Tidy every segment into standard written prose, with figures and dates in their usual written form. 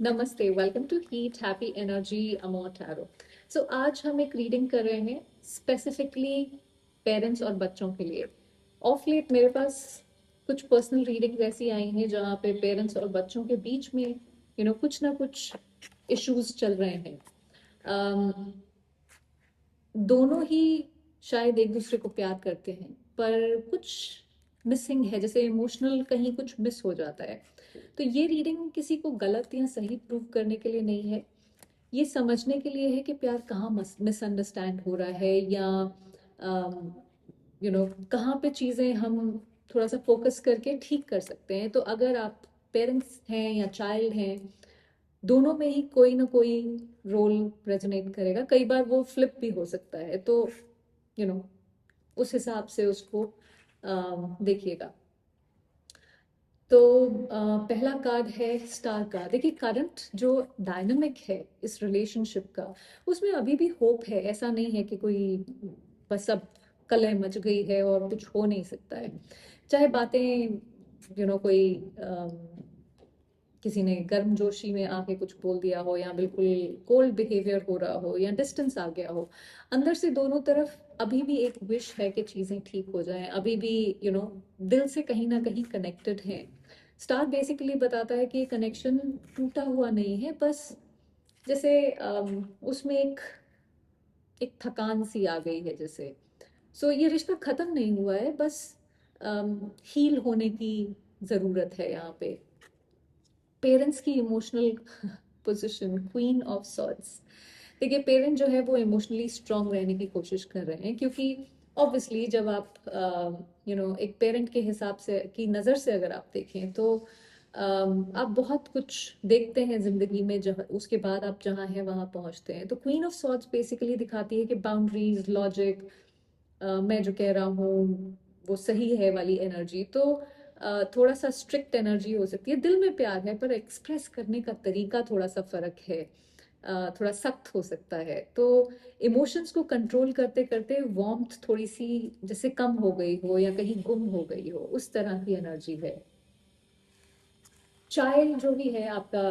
नमस्ते, welcome to heat happy energy amor tarot. So आज हम एक रीडिंग कर रहे हैं स्पेसिफिकली पेरेंट्स और बच्चों के लिए। ऑफ लेट मेरे पास कुछ पर्सनल रीडिंग्स ऐसी आई हैं जहाँ पे पेरेंट्स और बच्चों के बीच में कुछ ना कुछ इश्यूज चल रहे हैं। दोनों ही शायद एक दूसरे को प्यार करते हैं, पर कुछ मिसिंग है, जैसे इमोशनल कहीं कुछ मिस हो जाता है। तो ये रीडिंग किसी को गलत या सही प्रूव करने के लिए नहीं है, ये समझने के लिए है कि प्यार कहाँ मिसअंडरस्टैंड हो रहा है, या कहाँ पे चीज़ें हम थोड़ा सा फोकस करके ठीक कर सकते हैं। तो अगर आप पेरेंट्स हैं या चाइल्ड हैं, दोनों में ही कोई ना कोई रोल रेजोनेट करेगा। कई बार वो फ्लिप भी हो सकता है, तो यू you नो उस हिसाब से उसको देखिएगा। तो पहला कार्ड है स्टार का। देखिए, करंट जो डायनामिक है इस रिलेशनशिप का, उसमें अभी भी होप है। ऐसा नहीं है कि कोई बस अब कलह मच गई है और कुछ हो नहीं सकता है। चाहे बातें कोई किसी ने गर्मजोशी में आके कुछ बोल दिया हो, या बिल्कुल कोल्ड बिहेवियर हो रहा हो, या डिस्टेंस आ गया हो, अंदर से दोनों तरफ अभी भी एक विश है कि चीज़ें ठीक हो जाएं। अभी भी दिल से कहीं ना कहीं कनेक्टेड हैं। स्टार बेसिकली बताता है कि कनेक्शन टूटा हुआ नहीं है, बस जैसे उसमें एक थकान सी आ गई है जैसे। सो ये रिश्ता खत्म नहीं हुआ है, बस हील होने की ज़रूरत है यहाँ पे। पेरेंट्स की emotional position, queen of swords. देखिए, पेरेंट जो है वो इमोशनली स्ट्रांग रहने की कोशिश कर रहे हैं, क्योंकि ऑब्वियसली जब आप एक पेरेंट के हिसाब से की नज़र से अगर आप देखें तो आप बहुत कुछ देखते हैं ज़िंदगी में, जहाँ उसके बाद आप जहाँ हैं वहाँ पहुँचते हैं। तो क्वीन ऑफ सॉर्ड्स बेसिकली दिखाती है कि बाउंड्रीज, लॉजिक, मैं जो कह रहा हूँ वो सही है वाली एनर्जी। तो थोड़ा सा स्ट्रिक्ट एनर्जी हो सकती है। दिल में प्यार है, पर एक्सप्रेस करने का तरीका थोड़ा सा फर्क है, थोड़ा सख्त हो सकता है। तो इमोशंस को कंट्रोल करते करते वार्मथ थोड़ी सी जैसे कम हो गई हो या कहीं गुम हो गई हो, उस तरह की एनर्जी है। चाइल्ड जो भी है आपका,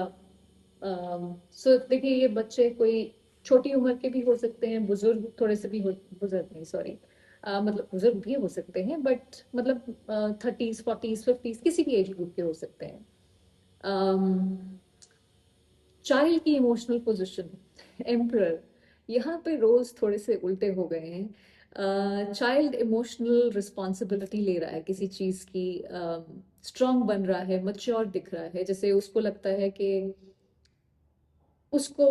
सो देखिए, ये बच्चे कोई छोटी उम्र के भी हो सकते हैं, बुजुर्ग थोड़े से भी हो, बुजुर्ग नहीं सॉरी, मतलब बुजुर्ग भी हो सकते हैं, बट मतलब 30s 40s 50s किसी भी एज ग्रुप के हो सकते हैं। चाइल्ड की इमोशनल पोजीशन, एम्परर। यहाँ पे रोज थोड़े से उल्टे हो गए हैं। चाइल्ड इमोशनल रिस्पॉन्सिबिलिटी ले रहा है किसी चीज की, स्ट्रांग बन रहा है, मच्योर दिख रहा है, जैसे उसको लगता है कि उसको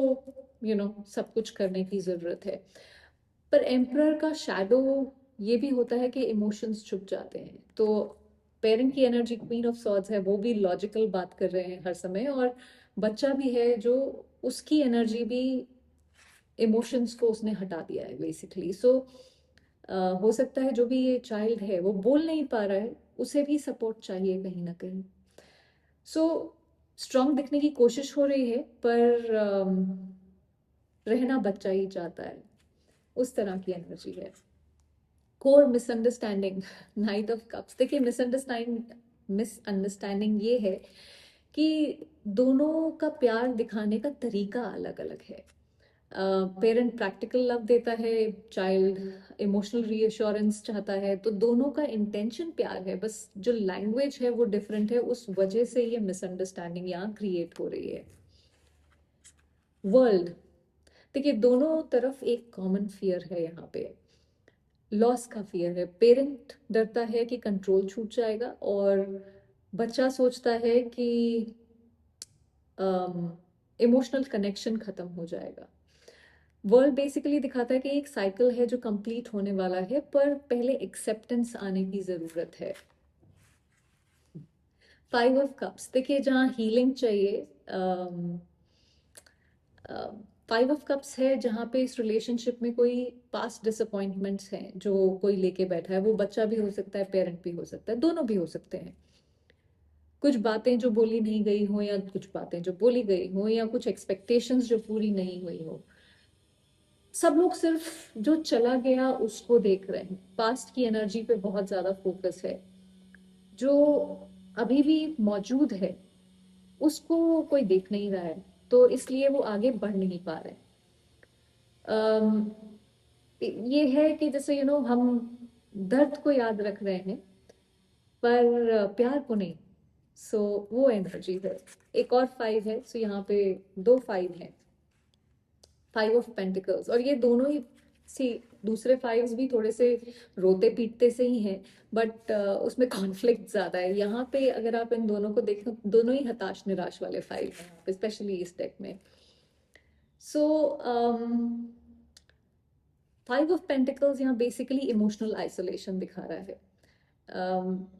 सब कुछ करने की जरूरत है। पर एम्परर का शैडो ये भी होता है कि इमोशंस छुप जाते हैं। तो पेरेंट की एनर्जी क्वीन ऑफ सॉर्ड्स है, वो भी लॉजिकल बात कर रहे हैं हर समय, और बच्चा भी है जो उसकी एनर्जी भी इमोशंस को उसने हटा दिया है बेसिकली। सो हो सकता है जो भी ये चाइल्ड है वो बोल नहीं पा रहा है, उसे भी सपोर्ट चाहिए कहीं ना कहीं। सो स्ट्रांग दिखने की कोशिश हो रही है, पर रहना बच्चा ही चाहता है, उस तरह की एनर्जी है। Core misunderstanding, night of cups. देखिए, मिसअंडरस्टैंडिंग ये है कि दोनों का प्यार दिखाने का तरीका अलग अलग है। पेरेंट प्रैक्टिकल लव देता है, चाइल्ड इमोशनल रीअश्योरेंस चाहता है। तो दोनों का इंटेंशन प्यार है, बस जो लैंग्वेज है वो डिफरेंट है, उस वजह से ये मिसअंडरस्टैंडिंग यहाँ क्रिएट हो रही है। वर्ल्ड, देखिए दोनों तरफ एक कॉमन फियर है यहाँ पे, लॉस का फियर है। पेरेंट डरता है कि कंट्रोल छूट जाएगा, और बच्चा सोचता है कि इमोशनल कनेक्शन खत्म हो जाएगा। वर्ल्ड बेसिकली दिखाता है कि एक साइकिल है जो कंप्लीट होने वाला है, पर पहले एक्सेप्टेंस आने की जरूरत है। फाइव ऑफ कप्स, देखिए जहाँ हीलिंग चाहिए, फाइव ऑफ कप्स है जहाँ पे इस रिलेशनशिप में कोई पास्ट डिसअपॉइंटमेंट्स हैं जो कोई लेके बैठा है। वो बच्चा भी हो सकता है, पेरेंट भी हो सकता है, दोनों भी हो सकते हैं। कुछ बातें जो बोली नहीं गई हो, या कुछ बातें जो बोली गई हो, या कुछ एक्सपेक्टेशंस जो पूरी नहीं हुई हो। सब लोग सिर्फ जो चला गया उसको देख रहे हैं, पास्ट की एनर्जी पे बहुत ज्यादा फोकस है। जो अभी भी मौजूद है उसको कोई देख नहीं रहा है, तो इसलिए वो आगे बढ़ नहीं पा रहे। अम, ये है कि जैसे हम दर्द को याद रख रहे हैं पर प्यार को नहीं। सो वो एनर्जी है। एक और फाइव है, सो यहाँ पे दो फाइव है, फाइव ऑफ पेंटिकल्स, और ये दोनों ही सी दूसरे फाइव्स भी थोड़े से रोते पीटते से ही हैं, बट उसमें कॉन्फ्लिक्ट ज्यादा है। यहाँ पे अगर आप इन दोनों को देखें, दोनों ही हताश निराश वाले फाइव हैं यहाँ पे, स्पेशली इस डेक में। सो फाइव ऑफ पेंटिकल्स यहाँ बेसिकली इमोशनल आइसोलेशन दिखा रहा है।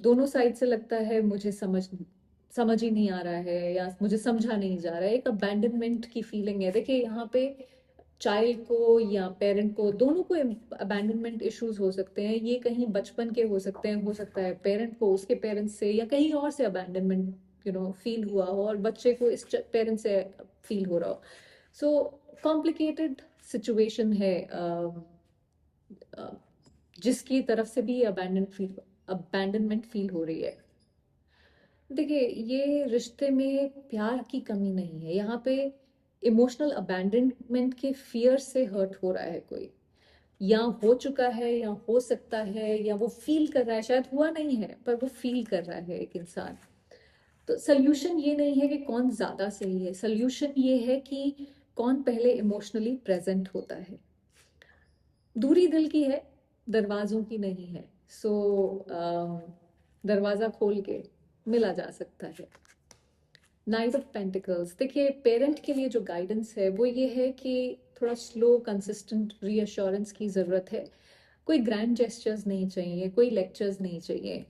दोनों साइड से लगता है मुझे समझ ही नहीं आ रहा है, या मुझे समझा नहीं जा रहा है, एक अबैंडनमेंट की फीलिंग है। देखिए यहाँ पे चाइल्ड को या पेरेंट को, दोनों को अबैंडनमेंट इश्यूज हो सकते हैं। ये कहीं बचपन के हो सकते हैं, हो सकता है पेरेंट को उसके पेरेंट्स से या कहीं और से अबैंडनमेंट फील हुआ हो, और बच्चे को इस पेरेंट से फील हो रहा हो। सो कॉम्प्लिकेटेड सिचुएशन है, जिसकी तरफ से भी अबैंडनमेंट फील हो रही है। देखिए ये रिश्ते में प्यार की कमी नहीं है, यहाँ पे इमोशनल अबैंडनमेंट के फियर से हर्ट हो रहा है कोई, या हो चुका है या हो सकता है, या वो फील कर रहा है, शायद हुआ नहीं है पर वो फील कर रहा है एक इंसान। तो सोल्यूशन ये नहीं है कि कौन ज्यादा सही है, सोल्यूशन ये है कि कौन पहले इमोशनली प्रेजेंट होता है। दूरी दिल की है, दरवाजों की नहीं है। सो दरवाजा खोल के मिला जा सकता है। नाइट ऑफ पेंटिकल्स, देखिए पेरेंट के लिए जो गाइडेंस है वो ये है कि थोड़ा स्लो कंसिस्टेंट रीअश्योरेंस की ज़रूरत है। कोई ग्रैंड जेस्चर्स नहीं चाहिए, कोई लेक्चर्स नहीं चाहिए।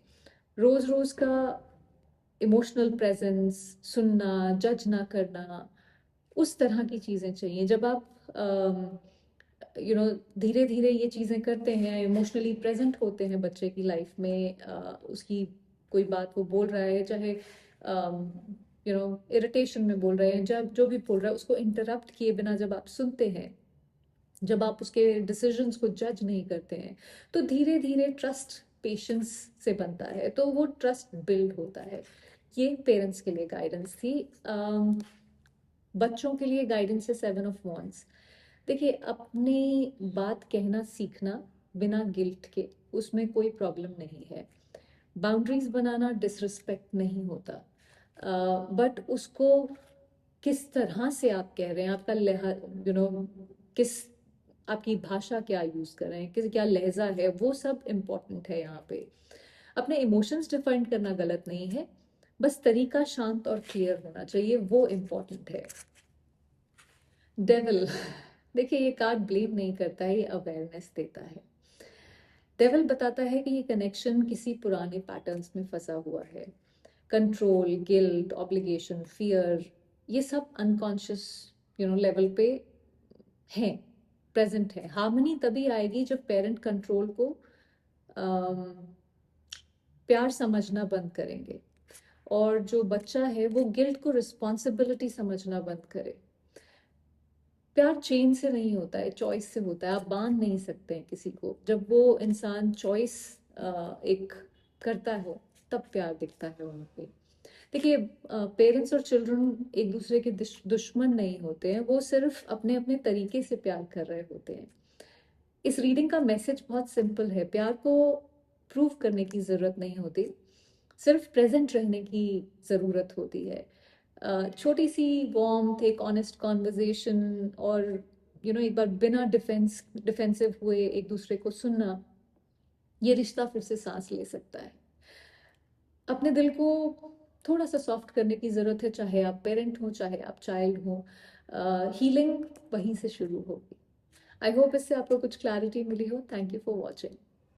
रोज रोज का इमोशनल प्रेजेंस, सुनना, जज ना करना, उस तरह की चीज़ें चाहिए। जब आप धीरे धीरे ये चीज़ें करते हैं, इमोशनली प्रेजेंट होते हैं बच्चे की लाइफ में, उसकी कोई बात वो बोल रहा है, चाहे इरिटेशन में बोल रहे हैं, जब जो भी बोल रहा है उसको इंटरप्ट किए बिना जब आप सुनते हैं, जब आप उसके डिसीजंस को जज नहीं करते हैं, तो धीरे धीरे ट्रस्ट पेशेंस से बनता है, तो वो ट्रस्ट बिल्ड होता है। ये पेरेंट्स के लिए गाइडेंस थी। बच्चों के लिए गाइडेंस है सेवन ऑफ वॉन्ड्स। देखिए अपनी बात कहना सीखना बिना गिल्ट के, उसमें कोई प्रॉब्लम नहीं है। बाउंड्रीज बनाना डिसरिस्पेक्ट नहीं होता, बट उसको किस तरह से आप कह रहे हैं, आपका किस आपकी भाषा क्या यूज कर रहे हैं, किस क्या लहजा है, वो सब इम्पोर्टेंट है यहाँ पे। अपने इमोशंस डिफाइन करना गलत नहीं है, बस तरीका शांत और क्लियर होना चाहिए, वो इम्पोर्टेंट है। डेविल, देखिए ये कार्ड ब्लेम नहीं करता है, ये अवेयरनेस देता है। डेविल बताता है कि ये कनेक्शन किसी पुराने पैटर्न्स में फंसा हुआ है। कंट्रोल, गिल्ट, ऑब्लिगेशन, फियर, ये सब अनकॉन्शियस लेवल पे हैं, प्रेजेंट है। हार्मनी तभी आएगी जब पेरेंट कंट्रोल को प्यार समझना बंद करेंगे, और जो बच्चा है वो गिल्ट को रिस्पॉन्सिबिलिटी समझना बंद करे। प्यार चेन से नहीं होता है, चॉइस से होता है। आप बांध नहीं सकते हैं किसी को, जब वो इंसान चॉइस एक करता हो तब प्यार दिखता है वहाँ पे। देखिए पेरेंट्स और चिल्ड्रन एक दूसरे के दुश्मन नहीं होते हैं, वो सिर्फ अपने अपने तरीके से प्यार कर रहे होते हैं। इस रीडिंग का मैसेज बहुत सिंपल है, प्यार को प्रूव करने की ज़रूरत नहीं होती, सिर्फ प्रेजेंट रहने की ज़रूरत होती है। छोटी सी वार्मथ, एक ऑनेस्ट कॉन्वर्जेशन, और एक बार बिना डिफेंसिव हुए एक दूसरे को सुनना, ये रिश्ता फिर से सांस ले सकता है। अपने दिल को थोड़ा सा सॉफ्ट करने की ज़रूरत है, चाहे आप पेरेंट हो चाहे आप चाइल्ड हो। हीलिंग वहीं से शुरू होगी। आई होप इससे आपको कुछ क्लैरिटी मिली हो। Thank you for watching.